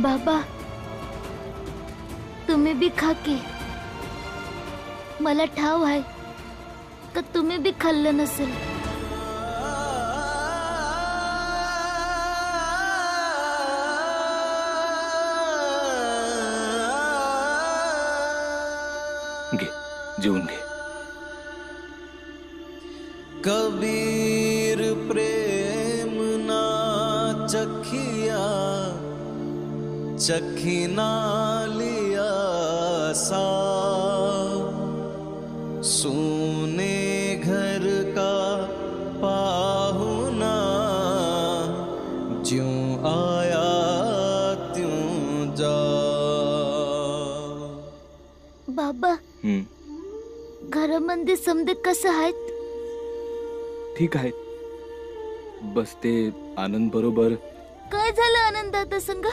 बाबा तुम्ही भी खा की. मला ठाव आहे का तुम्ही भी खाल्लं नसेल. घे जेवून घे. कबीर प्रेम ना चखिया चखिना लिया सा सोने घर का पाहुना ज्यों आया त्यों जा. बाबा घरामध्ये समजे कसं आहेत. ठीक आहे. बस ते आनंद बरोबर. काय झालं आनंद दादा संग.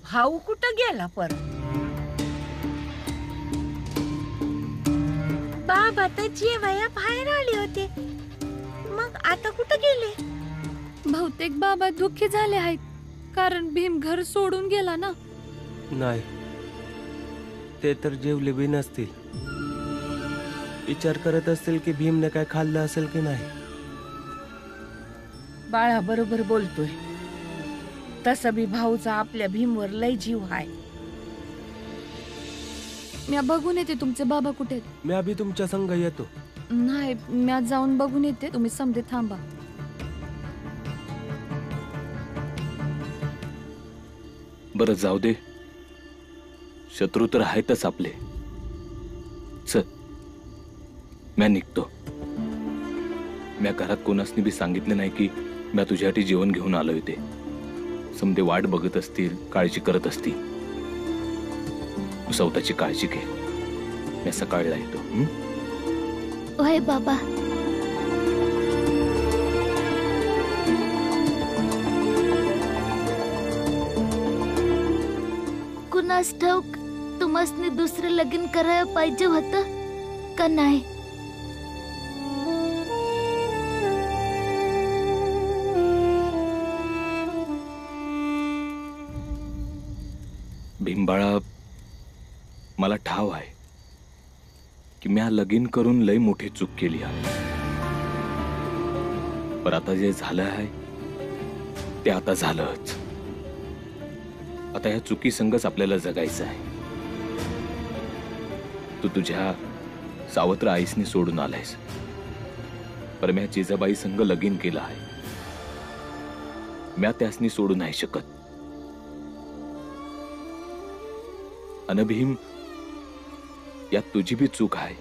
भाऊ कुठं गेला पर. बाबा तर जेवाया बाहेर आले होते. मग आता कुठं गेले. बहुतेक बाबा दुःखी झाले आहेत कारण भीम घर सोडून गेला ना. नाही ते तर जेवले बी नसतील. विचार करत असतील की भीमने काय खाल्लं असेल की नाही. बाळा बरोबर बोलतोय. तसं बी भाऊचा आपल्या भीमवर लय जीव आहे. मी बघून येते तुमचे बाबा कुठे आहेत. मी अभि तुमच्या संग येतो. नाही मी जाऊन बघून येते. तुम्ही समजे थांबा. बरं जाऊ दे. शत्रू तर आहेतच आपले. चल मी निघतो. मी घरात कोणासनी बी सांगितलं नाही की मी तुझ्यासाठी जेवण घेऊन आलोय. ते समजे वाट बघत असतील, काळजी करत असतील. तू स्वतःची काळजी घे. मी सकाळला येतो. होय बाबा. कुणास ठाऊक तुम्हासनी दुसरं लगीन करायला पाहिजे होतं का नाही. भीमबाळा मला ठाव आहे की मी लगीन करून लय मोठी चूक केली आहे. पण आता जे झालं आहे ते आता झालंच. आता या चुकी संगच आपल्याला जगायचं आहे. तू तुझ्या सावत्र आईसनी सोडून आलायस. पर म्या जिजाबाई संग लगीन केलं आहे. म्या त्यासनी सोडू नाही शकत. अन भीम यात तुझी बी चूक आहे.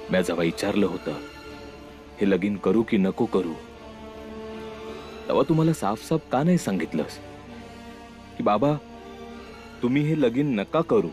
म्या जेव्हा विचारलं होतं हे लगीन करू की नको करू तेव्हा तुम्हाला साफ साफ का नाही सांगितलंस की बाबा तुम्ही हे लगीन नका करू.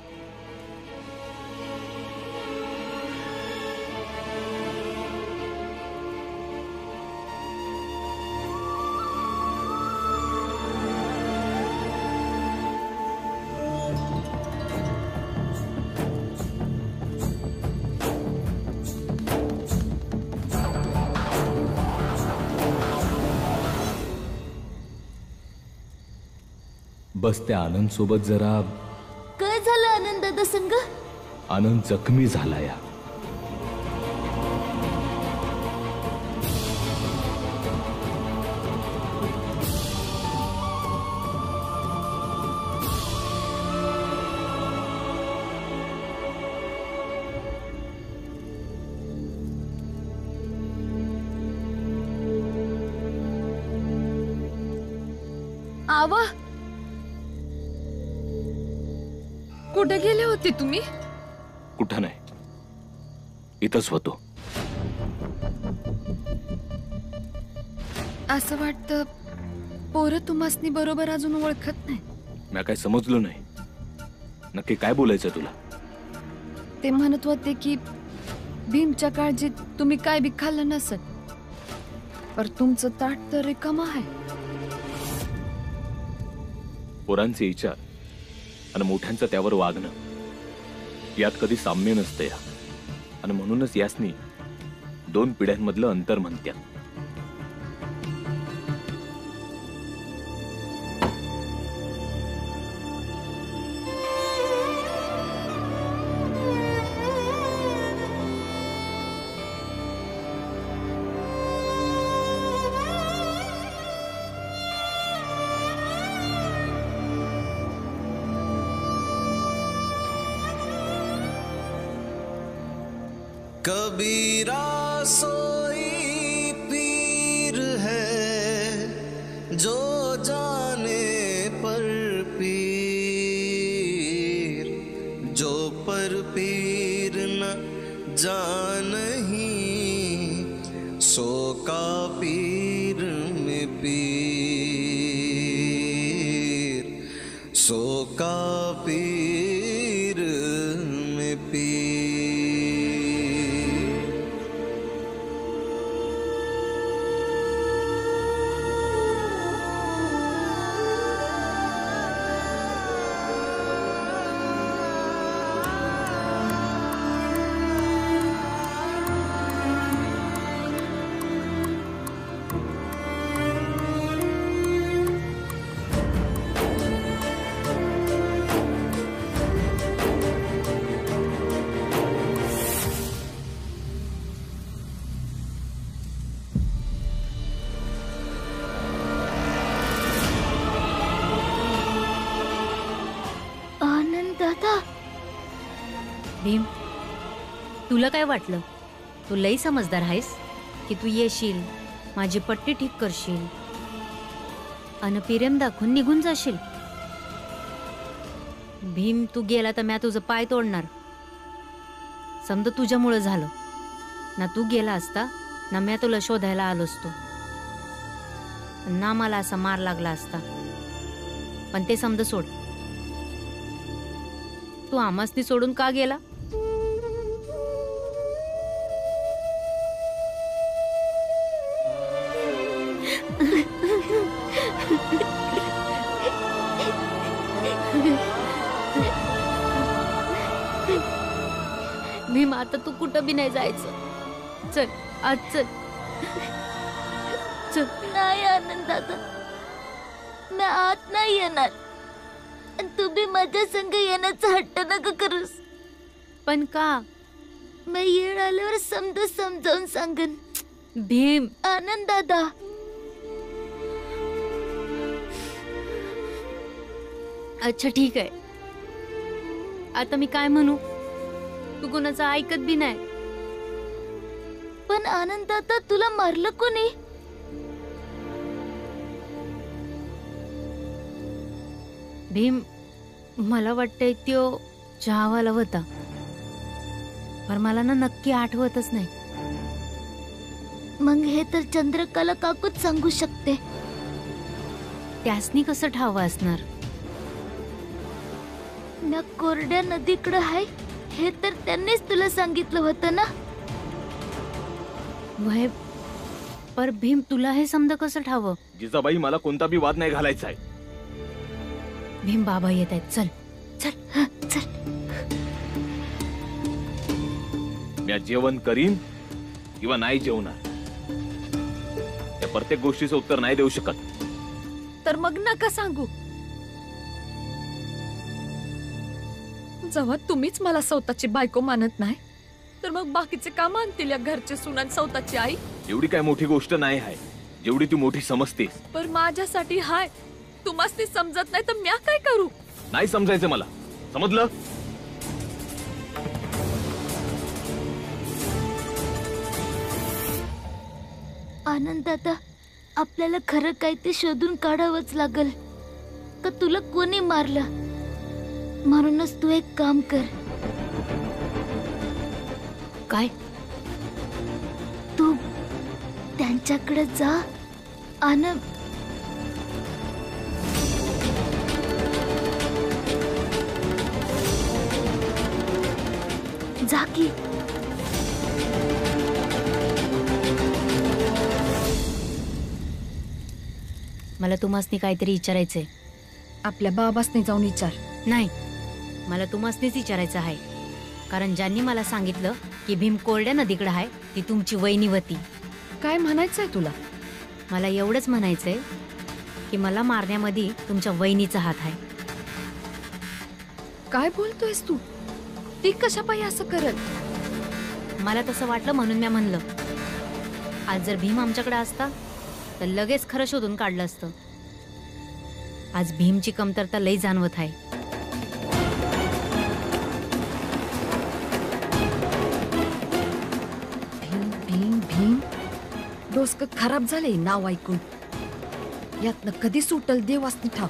बस त्या आनंद सोबत जरा. काय झालं आनंद दादा संग. आनंद जखमी झाला. या आवा कुठे गेले होते तुम्ही. कुठं नाही इथंच होतो. असं वाटतं पोरं तुम्हासनी बरोबर अजून ओळखत नाही. मी काय समजलो नाही. नक्की काय बोलायचं तुला. ते म्हणत होते की भीमच्या काळजीत तुम्ही काय बी खाल्लं नसत. पर तुमचं ताट तर रिकाम आहे. पोरांचे विचार आणि मोठ्यांचं त्यावर वागणं यात कधी साम्य नसतं. या आणि म्हणूनच यासनी दोन पिढ्यांमधलं अंतर म्हणतात. कबीरा सोई पीर है जो जाने पर पीर, जो पर पीर न जानही सो का पीर में पीर, सो का पीर में पीर। भीम, तुला काय वाटलं? तू लई समजदार आहेस की तू येशील, माझी पट्टी ठीक करशील आणि प्रेम दाखवून निघून जाशील. भीम, तू गेला तर मी तुझं पाय तोडणार. समजा तुझ्यामुळे झालं ना. तू गेला असता ना मी तुला शोधायला आलो असतो ना, मला असा मार लागला असता. पण ते समजा सोड. तू आमासनी सोडून का गेला? भीम, आता तू कुठं बी नाही जायचं. चल आज चल. चल. नाही आनंद दादा, मी आत नाही येणार. तू बी माझ्या संग येण्याचा हट्ट नका करूस. पण का? मी येळ आल्यावर समजावून सांगन. भीम. आनंद दादा, अच्छा ठीक आहे. आता मी काय म्हणू? तू कोणाचं ऐकत बी नाही. पण आनंद दादा, तुला मारलं कोणी? भीम, मला वाटतंय त्यो चहावाला होता, पण मला ना नक्की आठवतच नाही. मग हे तर चंद्रकला काकूच सांगू शकते. त्यासनी कसं ठाव असणार? ना कोरड्या नदीकडे आहे हे तर त्यांनीच तुला सांगितलं होतं ना. वय, पर भीम, तुला हे समजा कसं ठाव? जिजाबाई, मला कोणता बी वाद नाही घालायचा आहे. भीम, बाबा येत आहेत. चल चल चल. मी जेवण करीन किंवा नाही जेवणार, त्या प्रत्येक गोष्टीचं उत्तर नाही देऊ शकत. तर मग नका सांगू. जेव्हा तुम्हीच मला स्वतःची बायको मानत नाही, तर मग बाकीचे का मानतील या घरचे सुनान स्वतःची आई? एवढी काय मोठी गोष्ट नाही आहे जेवढी ती मोठी समजतेस. पण माझ्यासाठी हाय. तुम्हाला समजत नाही तर म्या काय करू? नाही समजायचं मला, समजलं? आनंद दादा, आपल्याला खरं काय ते शोधून काढावंच लागल. का तुला कोणी मारलं? म्हणूनच तू एक काम कर. काय? तू त्यांच्याकडे जा आणि जा की. मला तुम्हासनी काहीतरी विचारायचंय. आपल्या बाबासने जाऊन विचार. नाही, मला तुम्हासनीच विचारायचं आहे. कारण ज्यांनी मला सांगितलं की भीम कोरड्या नदीकडे आहे ती तुमची वहिनीवती. काय म्हणायचंय तुला? मला एवढंच म्हणायचंय की मला मारण्यामध्ये तुमच्या वहिनीचा हात आहे. काय बोलतोयस तू? ती कशा पायी असं करत? मला तसं वाटलं म्हणून मी म्हणलं. आज जर भीम आमच्याकडे असता तर लगेच खरं शोधून काढलं असतं. आज भीमची कमतरता लई जाणवत आहे. डोसकं खराब झालंय नाव ऐकून. यातनं कधी सुटल देवासनी ठाव.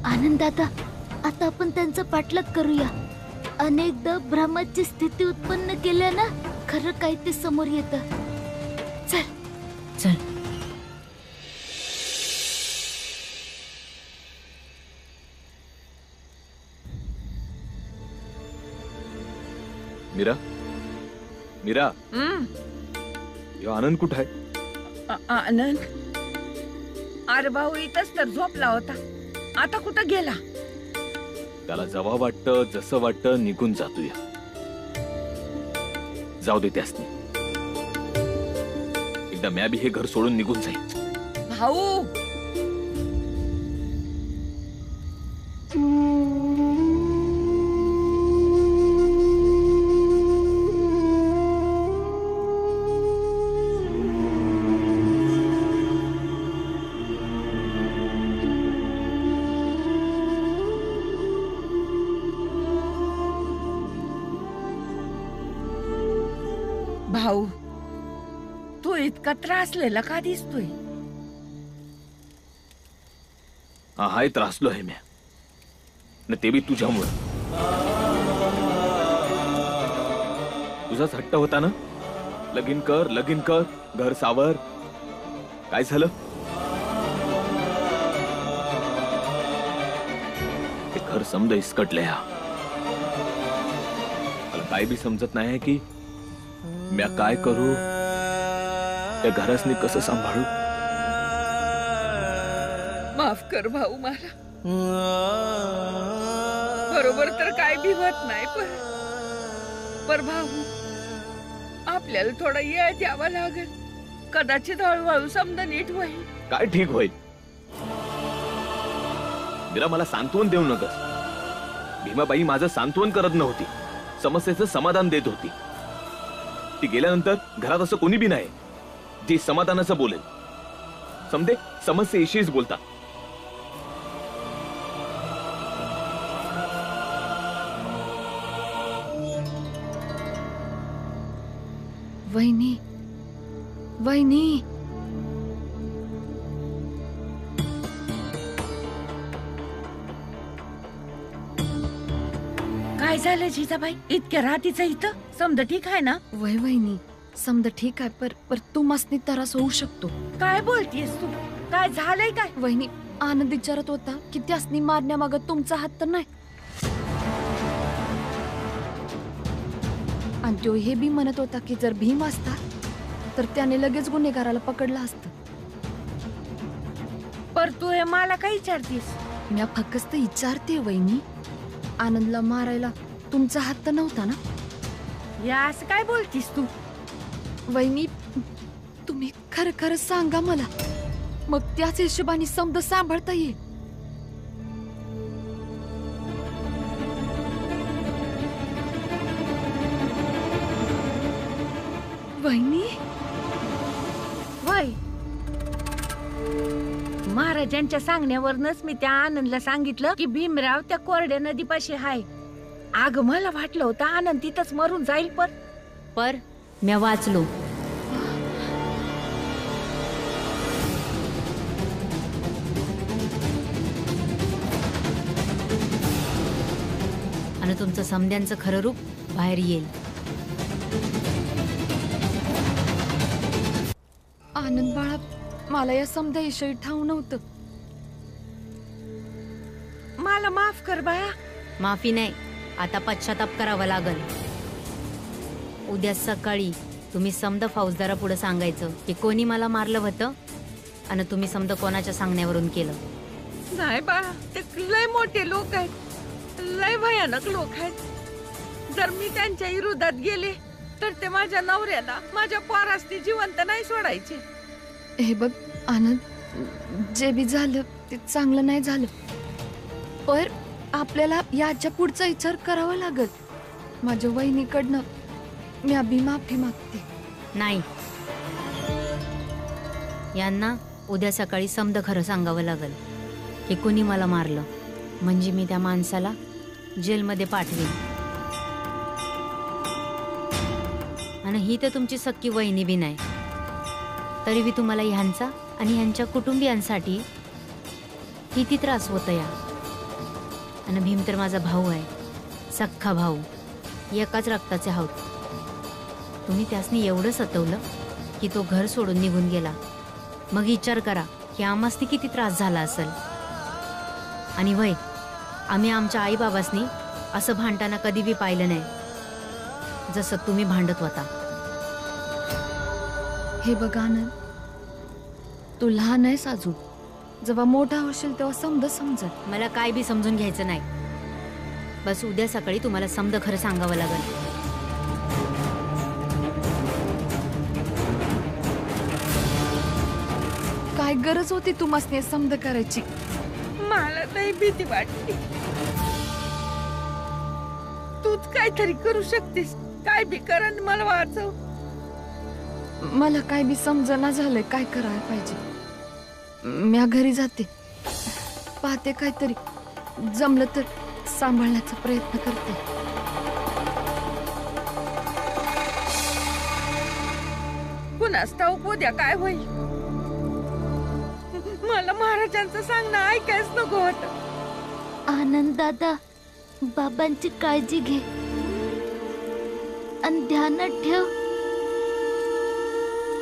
आनंद दादा, आता आपण त्यांचा पाठलाग करूया. अनेकदा भ्रमाची स्थिती उत्पन्न केल्यानं खरं काय ते समोर येतं. चल. चल. मीरा, मीरा, ह्यो आनंद कुठं आहे? आनंद, अरे भाऊ इथंच तर झोपला होता. आता कुठं गेला? त्याला जेव्हा वाटतं जसं वाटतं निघून जातोया. जाऊ दे त्यासनी. एकदा म्या बी हे घर सोडून निघून जाईल. भाऊ भाऊ तू इतका त्रासलेला का दिसतोय? हाय त्रासलो आहे म्या, न ते बी तुझ्यामुळं. तुझाच हट्ट होता ना, लगीन कर लगीन कर, घर सावर. काय झालं? ते घर समज इसकटले. हा मला काय बी समजत नाही की म्या काय करू, त्या घरासनी कसं सांभाळू. माफ कर भाऊ मला. बरोबर तर काय बी होत नाही, पर भाऊ आपल्याला थोडा वेळ द्यावा लागेल. कदाचित हळूहळू समजा नीट होईल. काय ठीक होईल? मीरा, मला सांत्वन देऊ नकस. भीमाबाई माझं सांत्वन करत नव्हती, समस्येचं समाधान देत होती. ती गेल्यानंतर घरात असं कोणी बी नाही जे समाधानाचं बोलेल. समजे समस्येशीच बोलतात. वहिनी, वहिनी. काय झालं जिजाबाई? इतक्या रात्रीचं इथं? समजा ठीक आहे ना? वहिनी, समजा ठीक आहे, पर तू मसनी त्रास होऊ शकतो. काय बोलतीयस तू? काय झालंय काय? वहिनी, आनंद विचारत होता की त्यासनी मारण्यामागं तुमचा हात तर नाही. आणि तो हे बी म्हणत होता की जर भीम असता तर त्याने लगेच गुन्हेगाराला पकडलं असतं. पर तू हे मला काय विचारतीस? मी फक्त विचारते वहिनी, आनंदला मारायला तुमचा हात तर नव्हता ना? या असं काय बोलतीस तू? वहिनी, तुम्ही खरं खरं सांगा मला, मग त्याच हिशोबाने समज सांभाळता येईल. वहिनी, वय महाराजांच्या सांगण्यावरनच मी त्या आनंदला सांगितलं की भीमराव त्या कोरड्या नदीपाशी हाय. अगं मला वाटलं होतं आनंद तिथंच मरून जाईल, पर म्या वाचलो. आणि तुमचं समद्यांचं खरं रूप बाहेर येईल. आनंद बाळा, मला या समजाविषयी ठाऊ नव्हतं. मला माफ कर बाळा. माफी नाही, आता पश्चाताप करावा लागल. उद्या सकाळी तुम्ही समद फौजदारा पुढे सांगायचं की कोणी मला मारलं होतं आणि तुम्ही समद कोणाच्या सांगण्यावरून केलं. नाही बाळा, ते लय मोठे लोक आहेत, लय भयानक लोक आहेत. जर मी त्यांच्या विरोधात गेले तर ते माझ्या नवऱ्याला, माझ्या पोरासनी जिवंत नाही सोडायचे. हे बघ आनंद, जे बी झालं ते चांगलं नाही झालं, पर आपल्याला याच्या पुढचा विचार करावा लागल. माझ्या वहिनीकडनं मी अभि माफी मागते. नाही, यांना उद्या सकाळी समद खरं सांगावं लागल. की कुणी मला मारलं, म्हणजे मी त्या माणसाला जेलमध्ये पाठवेन. आणि ही तर तुमची सख्खी वहिनी बी नाही, तरी बी तुम्हाला ह्यांचा आणि ह्यांच्या कुटुंबियांसाठी किती त्रास होत या. आणि भीम तर माझा भाऊ आहे, सख्खा भाऊ, एकाच रक्ताचे आहोत. तुम्ही त्यासनी एवढं सतवलं की तो घर सोडून निघून गेला. मग विचार करा की आम्हासनी किती त्रास झाला असेल. आणि वय, आम्ही आमच्या आई बाबासनी असं भांडताना कधी बी पाहिलं नाही, जसं तुम्ही भांडत होता. हे बघा आनंद, तू लहान आहेस अजून. जेव्हा मोठा होशील तेव्हा समजत. मला काय बी समजून घ्यायचं नाही. बस उद्या सकाळी तुम्हाला समद खरं सांगावं लागेल. काय गरज होती तुम्हाला समज करायची? मला नाही भीती वाटते. तूच काहीतरी करू शकतेस. काय बी कर आणि मला वाचव. मला काय बी समजना झालंय काय करायला पाहिजे. म्या घरी जाते, पाहते काहीतरी जमलं तर सांभाळण्याचा प्रयत्न करते. कुणास ठाऊक उद्या काय होईल. मला महाराजांचं सांगणं ऐकायच नको होतं. आनंद दादा, बाबांची काळजी घे आणि ध्यानात ठेव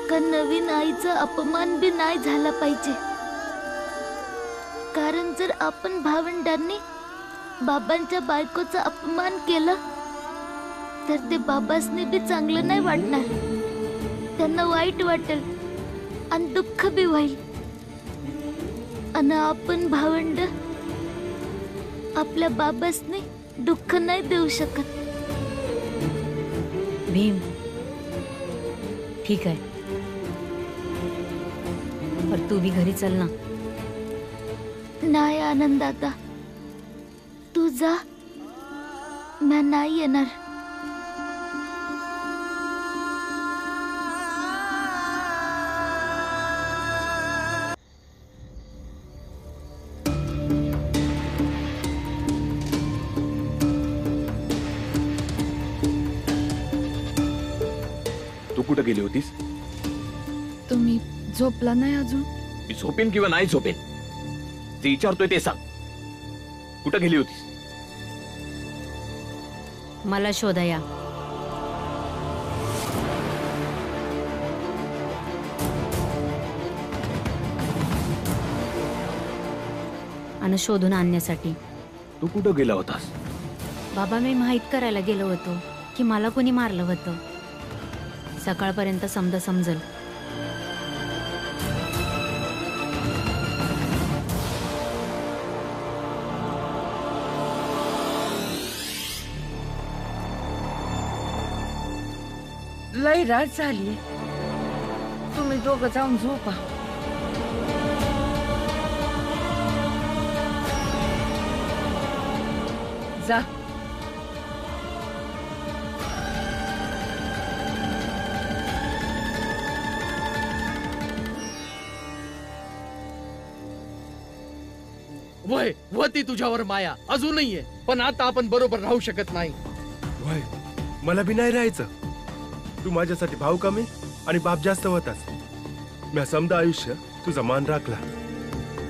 का नवीन आईचा अपमान बी नाही झाला पाहिजे. कारण जर आपण भावंडांनी बाबांच्या बायकोचा अपमान केला तर ते बाबासनी बी चांगलं नाही वाटणार. त्यांना वाईट वाटेल आणि दुःख बी होईल. आणि आपण भावंड आपल्या बाबासनी दुःख नाही देऊ शकत. भीम, ठीक आहे, पर तू बी घरी चल ना. नाही आनंद दादा, तू जा, मी नाही येणार. तू कुठं गेली होतीस? तुम्ही झोपला नाही अजून? मी झोपेन किंवा नाही झोपेन ते विचारतोय ते सांग. कुठं गेली होतीस? मला शोधाया. आणि शोधून आणण्यासाठी. तू कुठं गेला होतास? बाबा, मी माहीत करायला गेलो होतो की मला कोणी मारलं होतं. सकाळपर्यंत समजल. लय रात झाली. तुम्ही दोघं जाऊन झोपा. जा. वय वती तुझ्यावर माया अजूनही आहे, पण आता आपण बरोबर राहू शकत नाही. वय मला बी नाही राहायचं. तू माझ्यासाठी भाव कमी आणि बाप जास्त होतास. मी समजा आयुष्य तुझा मान राखला.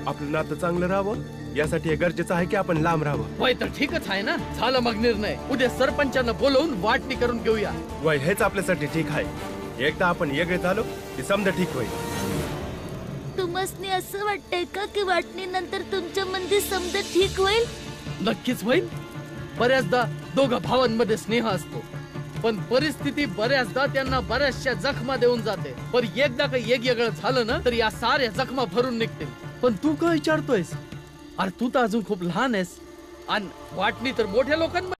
आपलं नातं चांगलं राहावं यासाठी हे गरजेचं आहे की आपण लांब राहावं. वय तर ठीकच आहे ना. झालं मग निर्णय. उद्या सरपंचांना बोलवून वाटणी करून घेऊया. वय हेच आपल्यासाठी ठीक आहे. एकदा आपण वेगळे झालो की समजा ठीक होईल. तुम्हासनी असं वाटतंय का की वाटणीनंतर तुमच्या मध्ये समजा ठीक होईल? नक्कीच होईल. बऱ्याचदा दोघं भावांमध्ये स्नेह असतो, पण परिस्थिती बऱ्याचदा त्यांना बऱ्याचशा जखमा देऊन जाते. पण एकदा काही वेगळं झालं ना तर या साऱ्या जखमा भरून निघतील. पण तू काय विचारतोयस? अरे तू तर अजून खूप लहान आहेस आणि वाटणी तर मोठ्या लोकांमध्ये